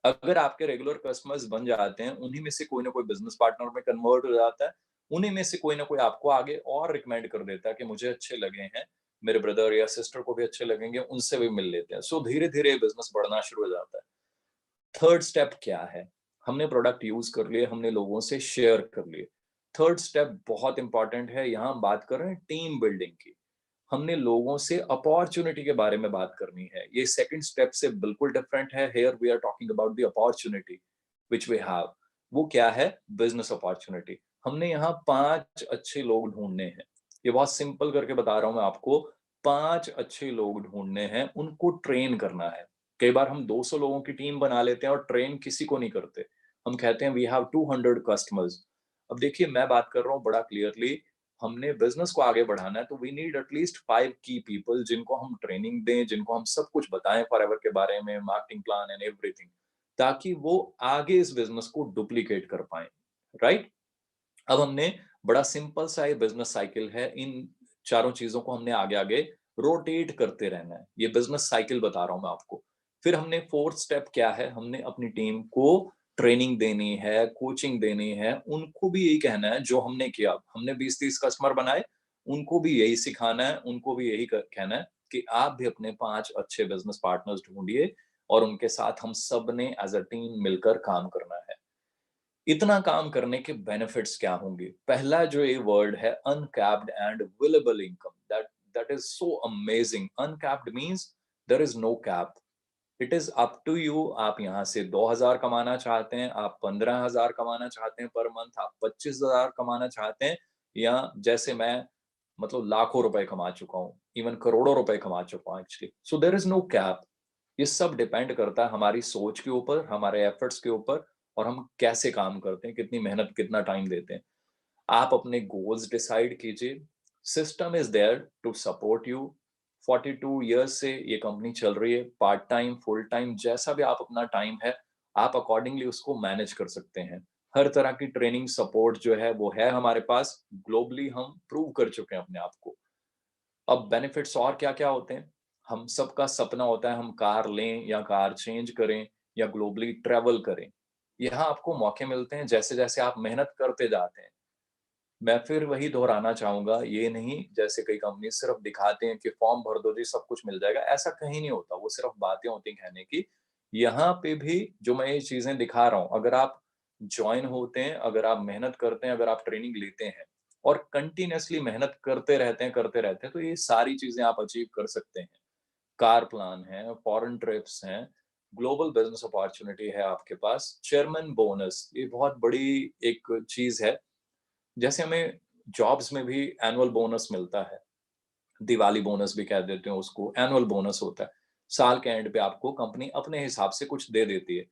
अगर आपके रेगुलर कस्टमर्स बन जाते हैं, उन्हीं में से कोई ना कोई बिज़नेस पार्टनर में कन्वर्ट हो जाता है, उन्हीं में से कोई ना कोई आपको आगे और रिकमेंड कर देता है कि मुझे अच्छे लगे हैं, मेरे ब्रदर या सिस्टर को भी अच्छे लगेंगे, उनसे भी मिल लेते हैं। सो धीरे-धीरे बिज़नेस बढ़ना शुरू हो जाता है। थर्ड स्टेप क्या है? हमने प्रोडक्ट यूज़ कर लिए, हमने लोगों से शेयर कर लिए। थर्ड स्टेप बहुत इंपॉर्टेंट है, यहाँ हम बात कर रहे हैं टीम बिल्डिंग की। हमने लोगों से अपॉर्च्युनिटी के बारे में बात करनी है। ये सेकंड स्टेप से बिल्कुल डिफरेंट है। Here we are talking about the opportunity which we have. वो क्या है? Business opportunity. हमने यहाँ 5 अच्छे लोग ढूँढने हैं। ये बहुत सिंपल करके बता रहा हूँ मैं आपको। 5 अच्छे लोग ढूँढने हैं, उनको ट्रेन करना है। कई बार हम 200 लोगों की टीम बना लेते हैं और ट्रेन किसी को नहीं करते। हम कहते हैं वी हैव 200 कस्टमर्स। अब देखिए, मैं बात कर रहा हूँ बड़ा क्लियरली, हमने बिज़नेस को आगे बढ़ाना है तो वी नीड एटलीस्ट 5 की पीपल जिनको हम ट्रेनिंग दें, जिनको हम सब कुछ बताएँ फॉरएवर के बारे में, मार्केटिंग प्लान एंड एवरीथिंग, ताकि वो आगे इस बिज़नेस को डुप्लिकेट कर पाएँ, राइट? अब हमने बड़ा सिंपल सा ये बिज़नेस साइकिल है, इन चारों चीज़ों को हमने आगे-आगे रोटेट करते रहना है। ये बिज़नेस साइकिल बता रहा हूँ मैं आपको। फिर हमने फोर्थ स्टेप क्या है, हमने अपनी टीम को ट्रेनिंग देनी है, कोचिंग देनी है, उनको भी यही कहना है जो हमने किया। हमने 20-30 कस्टमर बनाए, उनको भी यही सिखाना है, उनको भी यही क कहना है कि आप भी अपने 5 अच्छे बिज़नेस पार्टनर्स ढूँढिए और उनके साथ हम सब ने एज़ अ टीम मिलकर काम करना है। इतना काम करने के बेनिफिट्स क्या होंगे? पहला जो ये वर्ड है, uncapped and variable income, that that is so amazing. Uncapped means there is no cap. It is up to you. आप यहाँ से 2,000 कमाना चाहते हैं, आप 15,000 कमाना चाहते हैं पर मंथ, आप 25,000 कमाना चाहते हैं, या जैसे मैं मतलब लाखों रुपए कमा चुका हूँ, इवन करोड़ों रुपए कमा चुका हूँ actually. So there is no cap. ये सब डिपेंड करता है हमारी सोच के ऊपर, हमारे एफर्ट्स के ऊपर, और हम कैसे काम करते हैं, कितनी मेहनत, कितना टाइम देते हैं। आप अपने गोल्स डिसाइड कीजिए। System is there to support you. 42 years से ये कंपनी चल रही है, पार्ट टाइम, फुल टाइम, जैसा भी आप अपना टाइम है, आप अकॉर्डिंगली उसको मैनेज कर सकते हैं। हर तरह की ट्रेनिंग सपोर्ट जो है वो है हमारे पास। ग्लोबली हम प्रूव कर चुके हैं अपने आप को। अब बेनिफिट्स और क्या-क्या होते हैं? हम सबका सपना होता है हम कार लें या कार चेंज करें या ग्लोबली ट्रैवल करें। यहाँ आपको मौके मिलते हैं जैसे-जैसे आप मेहनत करते जाते हैं। मैं फिर वही दोहराना चाहूँगा, ये नहीं जैसे कई कंपनी सिर्फ दिखाते हैं कि फॉर्म भर दो जी सब कुछ मिल जाएगा, ऐसा कहीं नहीं होता, वो सिर्फ बातें होती हैं कहने की। यहाँ पे भी जो मैं ये चीज़ें दिखा रहा हूँ, अगर आप जॉइन होते हैं, अगर आप मेहनत करते हैं, अगर आप ट्रेनिंग लेते हैं और कंटीन्यूअसली मेहनत करते रहते हैं, तो ये सारी चीज़ें आप अचीव कर सकते हैं। कार प्लान है, फॉरेन ट्रिप्स हैं, ग्लोबल बिज़नेस अपॉर्च्युनिटी है आपके पास, चेयरमैन बोनस, ये बहुत बड़ी एक चीज़ है। जैसे हमें जॉब्स में भी एनुअल बोनस मिलता है, दिवाली बोनस भी कह देते हैं उसको, एनुअल बोनस होता है। साल के एंड पे आपको कंपनी अपने हिसाब से कुछ दे देती है।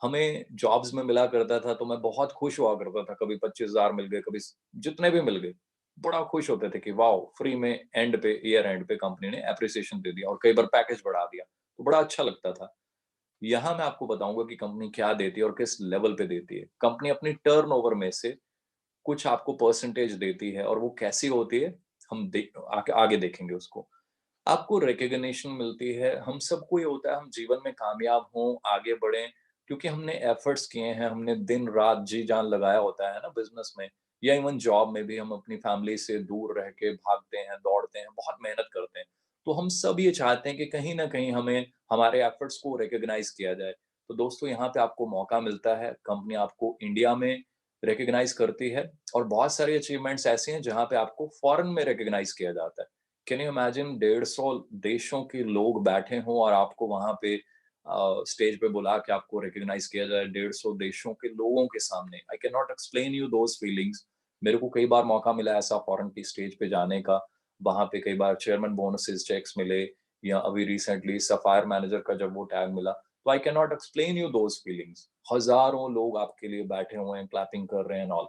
हमें जॉब्स में मिला करता था तो मैं बहुत खुश हुआ करता था, कभी 25,000 मिल गए, कभी जितने भी मिल गए। बड़ा खुश होते थे कि वाओ! फ्री में एंड पे, ईयर एंड पे कंपनी ने एप्रिसिएशन दे दिया और कई बार पैकेज बढ़ा दिया, तो बड़ा अच्छा लगता था। यहाँ मैं आपको बताऊँगा कि कंपनी क्या देती है और किस लेवल पे देती है। कंपनी अपनी टर्नओवर में से कुछ आपको परसेंटेज देती है और वो कैसी होती है, हम आगे आगे देखेंगे उसको। आपको रिकॉग्निशन मिलती है, हम सबको ये होता है हम जीवन में कामयाब हों, आगे बढ़ें, क्योंकि हमने एफर्ट्स किए हैं, हमने दिन-रात जी-जान लगाया होता है ना बिज़नेस में, या इवन जॉब में भी हम अपनी फैमिली से दूर रह के भागते हैं, दौड़ते हैं, बहुत मेहनत करते हैं। तो हम सब ये चाहते हैं कि कहीं न कहीं हमें हमारे एफर्ट्स को रिकॉग्नाइज़ किया जाए। तो दोस्तों यहाँ पे आपको मौका मिलता है, कंपनी आपको इंडिया में रिकॉग्नाइज़ करती है और बहुत सारी अचीवमेंट्स ऐसी हैं जहाँ पे आपको फॉरेन में रिकॉग्नाइज़ किया जाता है। कैन यू इमेजिन 150 देशों के लोग बैठे हों और आपको वहाँ पे स्टेज पे बुला के आपको रिकॉग्नाइज़ किया जाए 150 देशों के लोगों के सामने। I can not explain you those feelings. मेरे को कई बार मौका मिला ऐसा फॉरेन की स्टेज पे जाने का, वहाँ पे कई बार चेयरमैन बोनसेस चेक्स मिले, या अभी रिसेंटली सफायर मैनेजर का जब वो टैग मिला, तो I can not explain you those feelings. हज़ारों लोग आपके लिए बैठे हुए हैं, क्लैपिंग कर रहे हैं एंड ऑल।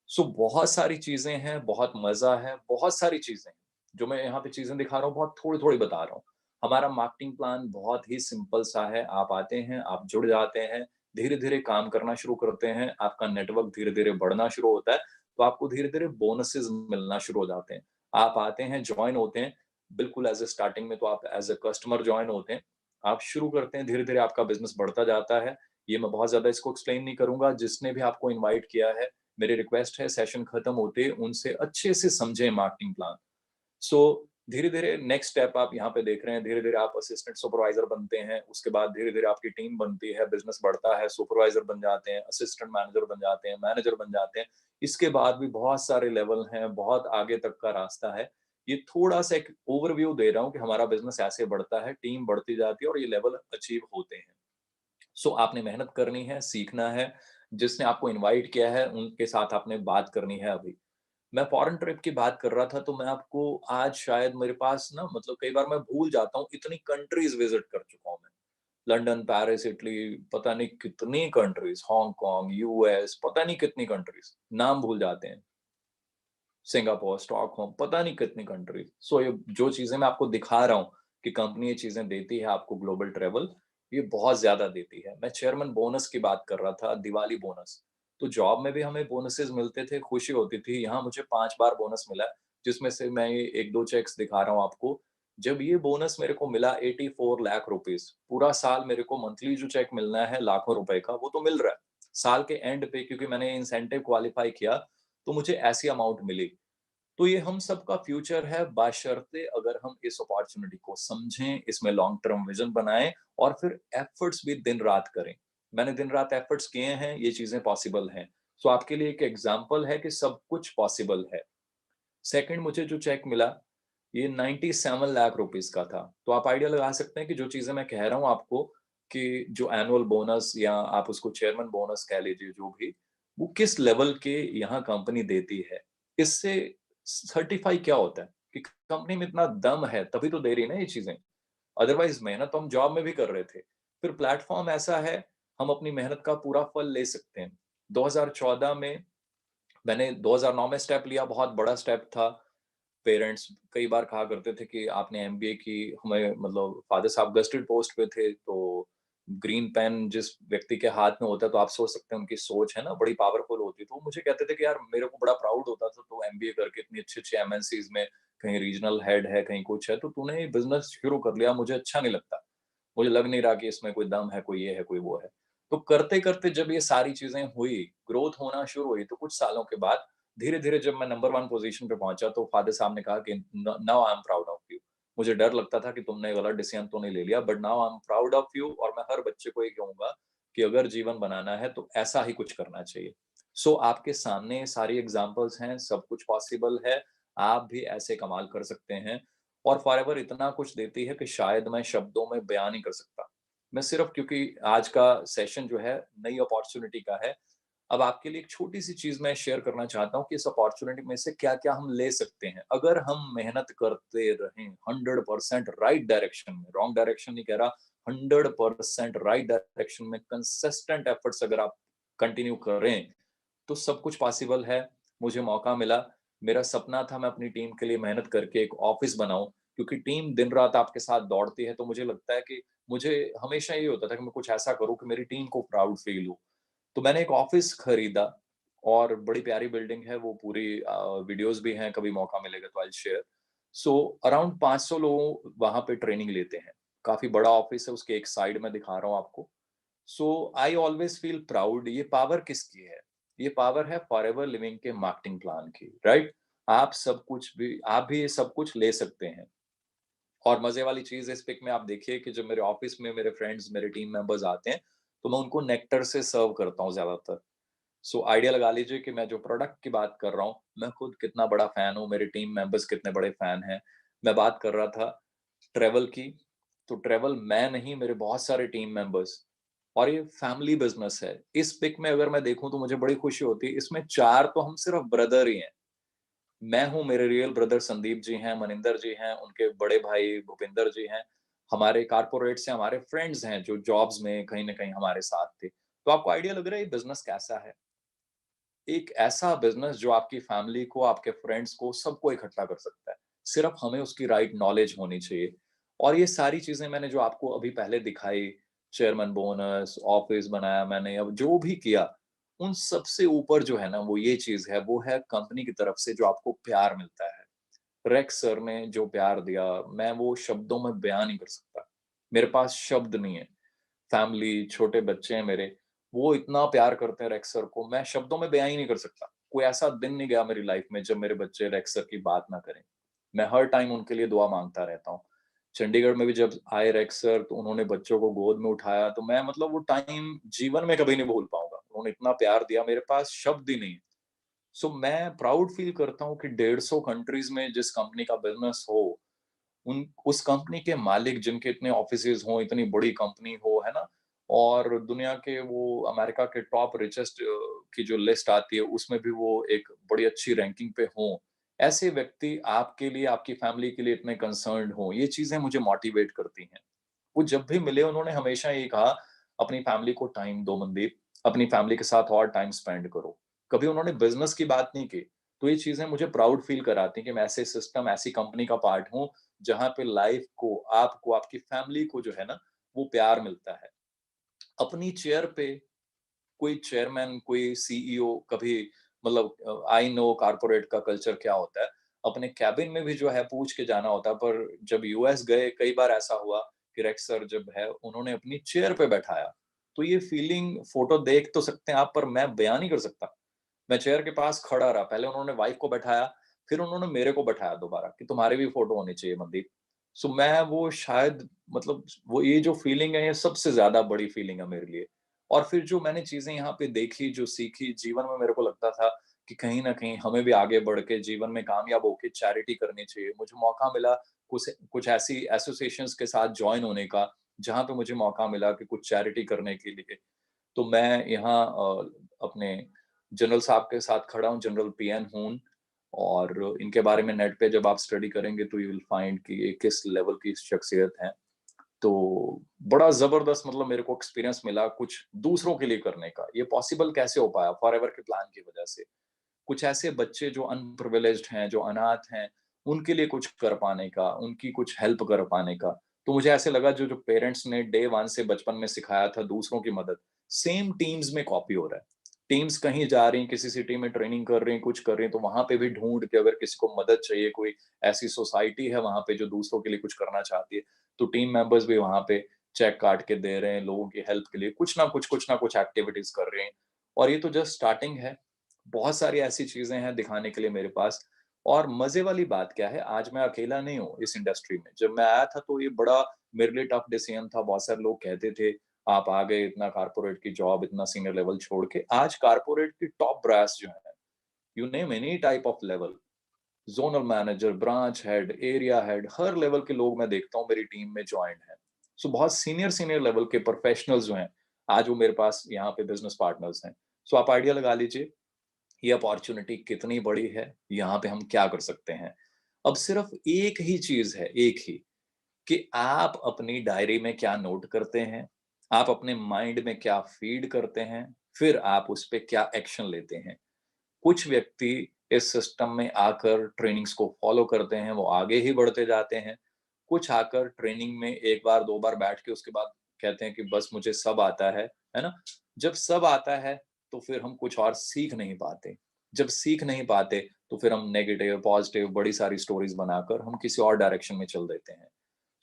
सो बहुत सारी चीज़ें हैं, बहुत मज़ा है, बहुत सारी चीज़ें हैं। जो मैं यहाँ पे चीज़ें दिखा रहा हूँ, बहुत थोड़ी-थोड़ी बता रहा हूँ। हमारा मार्केटिंग प्लान बहुत ही सिंपल सा है। आप आते हैं, आप जुड़ जाते हैं, धीरे-धीरे काम करना शुरू करते हैं, आपका नेटवर्क धीरे-धीरे बढ़ना शुरू होता है, तो आपको धीरे-धीरे बोनसेस मिलना शुरू हो जाते हैं। आप आते हैं, जॉइन होते हैं, बिल्कुल एज़ अ स्टार्टिंग में तो आप एज़ अ कस्टमर जॉइन होते हैं। आप शुरू करते हैं, धीरे-धीरे आपका बिज़नेस बढ़ता जाता है। ये मैं बहुत ज़्यादा इसको एक्सप्लेन नहीं करूँगा। जिसने भी आपको इनवाइट किया है, मेरी रिक्वेस्ट है सेशन खत्म होते उनसे अच्छे से समझें मार्केटिंग प्लान। सो धीरे-धीरे नेक्स्ट स्टेप आप यहाँ पे देख रहे हैं, धीरे-धीरे आप असिस्टेंट सुपरवाइज़र बनते हैं, उसके बाद धीरे-धीरे आपकी टीम बनती है, बिज़नेस बढ़ता है, सुपरवाइज़र बन जाते हैं, असिस्टेंट मैनेजर बन जाते हैं, मैनेजर बन जाते हैं। इसके बाद भी बहुत सारे लेवल हैं, बहुत आगे तक का रास्ता है। ये थोड़ा-सा एक ओवरव्यू दे रहा हूँ कि हमारा बिज़नेस ऐसे बढ़ता है, टीम बढ़ती जाती है और ये लेवल अचीव होते हैं। सो आपने मेहनत करनी है, सीखना है, जिसने आपको इनवाइट किया है, उनके साथ आपने बात करनी है अभी। मैं फॉरेन ट्रिप की बात कर रहा था, तो मैं आपको आज शायद मेरे पास ना मतलब कई बार मैं भूल जाता हूँ, इतनी कंट्रीज़ विज़िट कर चुका हूँ मैं। लंदन, पेरिस, इटली, पता नहीं कितनी कंट्रीज़, हांगकांग, यूएस, पता नहीं कितनी कंट्रीज़, नाम भूल जाते हैं। सिंगापुर, स्टॉकहोम, पता नहीं कितनी कंट्रीज़। सो ये जो चीज़ें मैं आपको दिखा रहा हूँ कि कंपनी ये चीज़ें देती है आपको ग्लोबल ट्रैवल, ये बहुत ज़्यादा देती है। मैं चेयरमैन बोनस की बात कर रहा था, दिवाली बोनस। तो जॉब में भी हमें बोनसेस मिलते थे, खुशी होती थी। यहाँ मुझे 5 बार बोनस मिला है, जिसमें से मैं ये 1-2 चेक्स दिखा रहा हूँ आपको। जब ये बोनस मेरे को मिला 84 लाख रुपीज़, पूरा साल मेरे को मंथली जो चेक मिलना है लाखों रुपए का, वो तो मिल रहा है। साल के एंड पे क्योंकि मैंने इंसेंटिव क्वालीफाई किया, तो मुझे ऐसी अमाउंट मिली। तो ये हम सबका फ्यूचर है, बशर्ते अगर हम इस अपॉर्च्युनिटी को समझें, इसमें लॉन्ग टर्म विजन बनाएं और फिर एफर्ट्स भी दिन रात करें। मैंने दिन रात एफर्ट्स किए हैं, ये चीजें पॉसिबल हैं। सो आपके लिए एक एग्जांपल है कि सब कुछ पॉसिबल है। सेकंड, मुझे जो चेक मिला ये 97 लाख रुपीस का था। तो आप आइडिया लगा सकते हैं कि जो चीजें मैं कह रहा हूँ आपको, कि जो एनुअल बोनस या आप उसको चेयरमैन बोनस कह लीजिए, जो भी, वो किस लेवल के यहाँ कंपनी देती है। इससे सर्टिफाई क्या होता है कि कंपनी में इतना दम है, तभी तो दे रही है ना ये चीजें। अदरवाइज मेहनत तो हम जॉब में भी कर रहे थे। फिर प्लेटफॉर्म ऐसा है, हम अपनी मेहनत का पूरा फल ले सकते हैं। 2014 में मैंने 2009 में स्टेप लिया, बहुत बड़ा स्टेप था। पेरेंट्स कई बार कहा करते थे कि आपने एमबीए की, हमें मतलब फादर साहब गस्टेड पोस्ट पे थे, तो ग्रीन पेन जिस व्यक्ति के हाथ में होता है तो आप सोच सकते हैं उनकी सोच है ना बड़ी पावरफुल होती है। तो वो मुझे कहते थे कि यार मेरे को बड़ा प्राउड होता था, तो एमबीए करके इतनी अच्छी अच्छी एमएनसीज में कहीं रीजनल हेड है, कहीं कुछ है, तो तूने ये बिजनेस शुरू कर लिया, मुझे अच्छा नहीं लगता, मुझे लग नहीं रहा कि इसमें कोई दम है, कोई ये है, कोई वो है। तो करते करते जब ये सारी चीजें हुई, ग्रोथ होना शुरू हुई, तो कुछ सालों के बाद धीरे धीरे जब मैं नंबर 1 पोजीशन पे पहुंचा, तो फादर साहब ने कहा कि now I am proud of you. मुझे डर लगता था कि तुमने गलत डिसीजन तो नहीं ले लिया, but now I am proud of you. और मैं हर बच्चे को ये कहूंगा कि अगर जीवन बनाना है तो ऐसा ही कुछ करना चाहिए। सो आपके सामने सारी एग्जांपल्स हैं, सब कुछ पॉसिबल है, आप भी ऐसे कमाल कर सकते हैं। और फॉरएवर इतना कुछ देती है कि शायद मैं शब्दों में बयान नहीं कर सकता। मैं सिर्फ, क्योंकि आज का सेशन जो है नई अपॉर्चुनिटी का है, अब आपके लिए एक छोटी सी चीज मैं शेयर करना चाहता हूँ कि इस अपॉर्चुनिटी में से क्या क्या हम ले सकते हैं अगर हम मेहनत करते रहें 100% राइट डायरेक्शन में, रॉन्ग डायरेक्शन नहीं कह रहा, 100% राइट डायरेक्शन में कंसिस्टेंट एफर्ट्स अगर आप कंटिन्यू करें तो सब कुछ पॉसिबल है। मुझे मौका मिला, मेरा सपना था मैं अपनी टीम के लिए मेहनत करके एक ऑफिस बनाऊं, क्योंकि टीम दिन रात आपके साथ दौड़ती है, तो मुझे लगता है कि मुझे हमेशा ये होता था कि मैं कुछ ऐसा करूं कि मेरी टीम को प्राउड फील हो। तो मैंने एक ऑफिस खरीदा और बड़ी प्यारी बिल्डिंग है वो पूरी, वीडियोस भी हैं, कभी मौका मिलेगा तो आई शेयर। सो अराउंड 500 लोग वहां पे ट्रेनिंग लेते हैं, काफी बड़ा ऑफिस है, उसके एक साइड में दिखा रहा हूँ आपको। सो आई ऑलवेज फील प्राउड। ये पावर किसकी है? ये पावर है फॉरएवर लिविंग के मार्केटिंग प्लान की, राइट? आप भी ये सब कुछ ले सकते हैं। और मजे वाली चीज इस पिक में आप देखिए कि जब मेरे ऑफिस में मेरे फ्रेंड्स, मेरे टीम मेंबर्स आते हैं, तो मैं उनको नेक्टर से सर्व करता हूँ ज्यादातर। सो आइडिया लगा लीजिए कि मैं जो प्रोडक्ट की बात कर रहा हूँ, मैं खुद कितना बड़ा फैन हूँ, मेरे टीम मेंबर्स कितने बड़े फैन हैं। मैं बात कर रहा था ट्रेवल की, तो ट्रेवल मैं नहीं, मेरे बहुत सारे टीम मेंबर्स, और ये फैमिली बिजनेस है। इस पिक में अगर मैं देखूं तो मुझे बड़ी खुशी होती है, इसमें 4 तो हम सिर्फ ब्रदर ही हैं। मैं हूँ, मेरे रियल ब्रदर संदीप जी हैं, मनिंदर जी हैं, उनके बड़े भाई भूपिंदर जी हैं, हमारे कारपोरेट से हमारे फ्रेंड्स हैं जो जॉब्स में कहीं ना कहीं हमारे साथ थे। तो आपको आइडिया लग रहा है ये बिजनेस कैसा है? एक ऐसा बिजनेस जो आपकी फैमिली को, आपके फ्रेंड्स को, सबको इकट्ठा कर सकता है। सिर्फ हमें उसकी राइट नॉलेज होनी चाहिए। और ये सारी चीजें मैंने जो आपको अभी पहले दिखाई, चेयरमैन बोनस, ऑफिस बनाया मैंने, अब जो भी किया, उन सबसे ऊपर जो है ना वो ये चीज है, वो है कंपनी की तरफ से जो आपको प्यार मिलता है। रेक्स सर ने जो प्यार दिया, मैं वो शब्दों में बयान नहीं कर सकता। मेरे पास शब्द नहीं है। फैमिली, छोटे बच्चे हैं मेरे, वो इतना प्यार करते हैं रेक्स सर को, मैं शब्दों में बयान ही नहीं कर सकता। कोई ऐसा दिन नहीं गया मेरी लाइफ में जब मेरे बच्चे रेक्स सर की बात ना करें। मैं हर टाइम उनके लिए दुआ मांगता रहता हूँ। चंडीगढ़ में भी जब आए रेक्स सर, तो उन्होंने बच्चों को गोद में उठाया, तो मैं मतलब वो टाइम जीवन में कभी नहीं भूल पाऊंगा। उन्होंने इतना प्यार दिया, मेरे पास शब्द ही नहीं है। सो मैं प्राउड फील करता हूँ कि 150 कंट्रीज में जिस कंपनी का बिजनेस हो, उन उस कंपनी के मालिक जिनके इतने ऑफिसेज हों, इतनी बड़ी कंपनी हो, है ना? और दुनिया के वो अमेरिका के टॉप रिचेस्ट की जो लिस्ट आती है, उसमें भी वो एक बड़ी अच्छी रैंकिंग पे हों। ऐसे व्यक्ति आपके लिए, आपकी फैमिली के लिए इतने कंसर्न्ड हों, ये चीज़ें मुझे मोटिवेट करती हैं। वो जब भी मिले उन्होंने हमेशा यही कहा, अपनी फैमिली को टाइम दो मनदीप, अपनी फैमिली के साथ और टाइम स्पेंड करो। कभी उन्होंने बिज़नेस की बात नहीं की। तो ये चीज़ें मुझे प्राउड फील कराती हैं कि मैं ऐसे सिस्टम, ऐसी कंपनी का पार्ट हूँ, जहाँ पे लाइफ को, आपको, आपकी फैमिली को जो है ना, वो प्यार मिलता है। अपनी चेयर पे कोई चेयरमैन, कोई सीईओ कभी, मतलब आई नो कॉर्पोरेट का कल्चर क्या होता है। अपने कैबिन में भी जो है पूछ के जाना होता है, पर जब यूएस गए कई बार ऐसा हुआ कि रेक्स सर जब है उन्होंने अपनी चेयर पे बैठाया। तो ये फीलिंग फोटो देख तो सकते हैं आप, पर मैं बयान नहीं कर सकता। मैं चेयर के पास खड़ा रहा, पहले उन्होंने वाइफ को बैठाया, फिर उन्होंने मेरे को बैठाया दोबारा कि तुम्हारी भी फोटो होनी चाहिए मनदीप। सो मैं वो शायद, मतलब वो ये जो फीलिंग है, ये सबसे ज्यादा बड़ी फीलिंग है मेरे लिए। और फिर जो मैंने चीजें यहाँ पे देखी, जो सीखी जीवन में, मेरे को लगता था कि कहीं ना कहीं हमें भी आगे बढ़ के जीवन में कामयाब होके चैरिटी करनी चाहिए। मुझे मौका मिला कुछ कुछ ऐसी एसोसिएशंस के साथ ज्वाइन होने का, जहाँ पे मुझे मौका मिला कि कुछ चैरिटी करने के लिए, तो मैं यहाँ अपने जनरल साहब के साथ खड़ा हूँ, जनरल पीएन हून, और इनके बारे में नेट पे जब आप स्टडी करेंगे तो यू विल फाइंड कि ये किस लेवल की शख्सियत है। तो बड़ा ज़बरदस्त मतलब मेरे को एक्सपीरियंस मिला कुछ दूसरों के लिए करने का। ये पॉसिबल कैसे हो पाया? फॉरएवर के प्लान की वजह से। कुछ ऐसे बच्चे जो अनप्रिविलेज्ड हैं, जो अनाथ हैं, उनके लिए कुछ कर पाने का, उनकी कुछ हेल्प कर पाने का। तो मुझे ऐसे लगा जो पेरेंट्स ने डे 1 से बचपन में सिखाया था दूसरों की मदद, सेम टीम्स में कॉपी हो रहा है। टीम्स कहीं जा रही हैं, किसी सिटी में ट्रेनिंग कर रही हैं, कुछ कर रही हैं, तो वहाँ पे भी ढूँढ के अगर किसी को मदद चाहिए, कोई ऐसी सोसाइटी है वहाँ पे जो दूसरों के लिए कुछ करना चाहती है, तो टीम मेंबर्स भी वहाँ पे चेक काट के दे रहे हैं लोगों की हेल्प के लिए, कुछ ना कुछ एक्टिविटीज़ कर रहे हैं। और ये तो जस्ट स्टार्टिंग है। बहुत सारी ऐसी चीज़ें हैं दिखाने के लिए मेरे पास। और मज़े वाली बात क्या है, आज मैं अकेला नहीं हूँ इस इंडस्ट्री में। जब मैं आया था तो ये बड़ा मेरे लिए टफ डिसीजन था। बहुत सारे लोग कहते थे, "आप आ गए इतना कॉर्पोरेट की जॉब, इतना सीनियर लेवल छोड़ के।" आज कॉर्पोरेट की टॉप ब्रास जो है, you name any type of level, zonal manager, branch head, area head, her level के लोग मैं देखता हूँ मेरी टीम में जॉइंड हैं। सो बहुत सीनियर लेवल के प्रोफेशनल्स जो हैं, आज वो मेरे पास यहाँ पे बिज़नेस पार्टनर्स हैं। सो आप आइडिया लगा लीजिए ये अपॉर्च्युनिटी कितनी बड़ी है, यहाँ पे हम क्या कर सकते हैं। अब सिर्फ एक ही चीज़ है, एक ही, कि आप अपनी डायरी में क्या नोट करते हैं, आप अपने माइंड में क्या फीड करते हैं, फिर आप उस पे क्या एक्शन लेते हैं। कुछ व्यक्ति इस सिस्टम में आकर ट्रेनिंग्स को फॉलो करते हैं, वो आगे ही बढ़ते जाते हैं। कुछ आकर ट्रेनिंग में 1 बार 2 बार बैठ के उसके बाद कहते हैं कि बस मुझे सब आता है ना? जब सब आता है, तो फिर हम कुछ और सीख नहीं पाते। जब सीख नहीं पाते, तो फिर हम नेगेटिव, पॉजिटिव बड़ी सारी स्टोरीज़ बनाकर हम किसी और डायरेक्शन में चल देते हैं।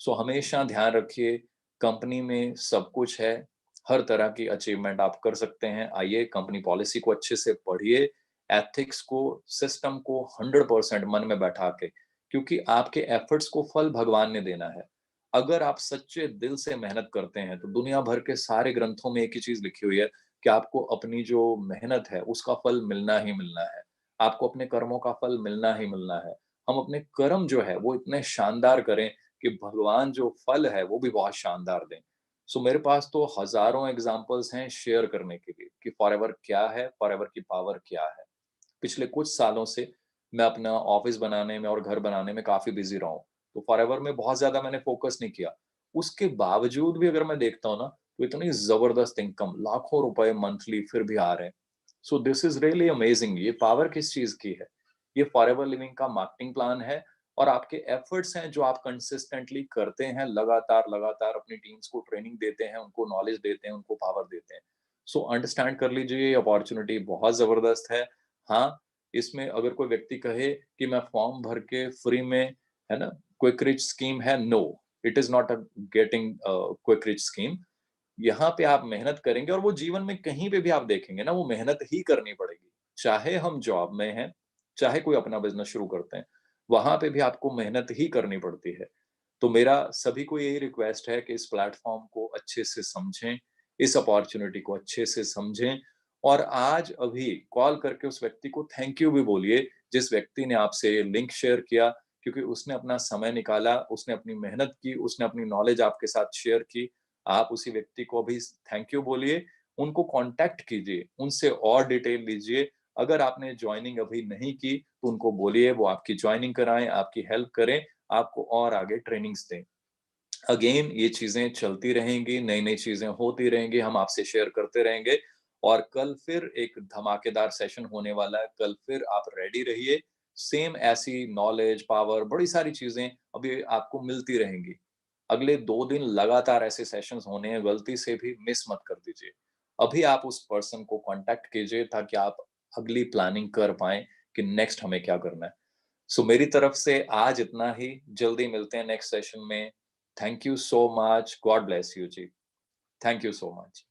सो हमेशा ध्यान रखिए, कंपनी में सब कुछ है, हर तरह की अचीवमेंट आप कर सकते हैं। आइए कंपनी पॉलिसी को अच्छे से पढ़िए, एथिक्स को, सिस्टम को 100% मन में बैठा के, क्योंकि आपके एफर्ट्स को फल भगवान ने देना है। अगर आप सच्चे दिल से मेहनत करते हैं, तो दुनिया भर के सारे ग्रंथों में एक ही चीज़ लिखी हुई है कि आपको अपनी जो मेहनत है, उसका फल मिलना ही मिलना है। आपको अपने कर्मों का फल मिलना ही मिलना है। हम अपने कर्म जो है, वो इतने शानदार करें कि भगवान जो फल है, वो भी बहुत शानदार दें। सो मेरे पास तो हज़ारों एग्ज़ाम्पल्स हैं शेयर करने के लिए कि फॉरएवर क्या है, फॉरएवर की पावर क्या है। पिछले कुछ सालों से मैं अपना ऑफिस बनाने में और घर बनाने में काफ़ी बिज़ी रहा हूँ। तो फॉरएवर में बहुत ज़्यादा मैंने फ़ोकस नहीं किया। उसके बावजूद भी अगर मैं देखता हूँ ना, तो इतनी ज़बरदस्त इनकम, लाखों रुपए मंथली फिर भी आ रहे हैं। So this is really amazing. ये पावर किस चीज़ की है? ये फॉरएवर लिविंग का मार्केटिंग प्लान है और आपके एफर्ट्स हैं जो आप कंसिस्टेंटली करते हैं, लगातार अपनी टीम्स को ट्रेनिंग देते हैं, उनको नॉलेज देते हैं, उनको पावर देते हैं। सो अंडरस्टैंड कर लीजिए ये अपॉर्च्युनिटी बहुत ज़बरदस्त है। हाँ, इसमें अगर कोई व्यक्ति कहे कि मैं फॉर्म भर के फ्री में, है ना, क्विक रिच स्कीम है, no, it is not a getting quick rich scheme. यहाँ पे आप मेहनत करेंगे और वो जीवन में कहीं पे भी आप देखेंगे ना, वो मेहनत ही करनी पड़ेगी। चाहे हम जॉब में हैं, चाहे कोई अपना बिज़नेस शुरू करते हैं, वहाँ पे भी आपको मेहनत ही करनी पड़ती है। तो मेरा सभी को यही रिक्वेस्ट है कि इस प्लेटफ़ॉर्म को अच्छे से समझें, इस अपॉर्च्युनिटी को अच्छे से समझें और आज अभी कॉल करके उस व्यक्ति को थैंक यू भी बोलिए, जिस व्यक्ति ने आपसे ये लिंक शेयर किया, क्योंकि उसने अपना समय निकाला, उसने अपनी मेहनत की, उसने अपनी नॉलेज आपके साथ शेयर की। आप उसी व्यक्ति को अभी थैंक यू बोलिए, उनको कॉन्टैक्ट कीजिए, उनसे और डिटेल लीजिए। अगर आपने जॉइनिंग अभी नहीं की, तो उनको बोलिए वो आपकी जॉइनिंग कराएँ, आपकी हेल्प करें, आपको और आगे ट्रेनिंग्स दें। अगेन ये चीज़ें चलती रहेंगी, नई-नई चीज़ें होती रहेंगी, हम आपसे शेयर करते रहेंगे और कल फिर एक धमाकेदार सेशन होने वाला है। कल फिर आप रेडी रहिए, सेम ऐसी नॉलेज, पावर, बड़ी सारी चीज़ें अभी आपको मिलती रहेंगी। अगले 2 दिन लगातार ऐसे सेशंस होने हैं, गलती से भी मिस मत कर दीजिए। अभी आप उस पर्सन को कॉन्टैक्ट कीजिए ताकि आप अगली प्लानिंग कर पाएँ कि नेक्स्ट हमें क्या करना है। सो मेरी तरफ से आज इतना ही, जल्दी मिलते हैं नेक्स्ट सेशन में। Thank you so much. God bless you, Ji. Thank you so much.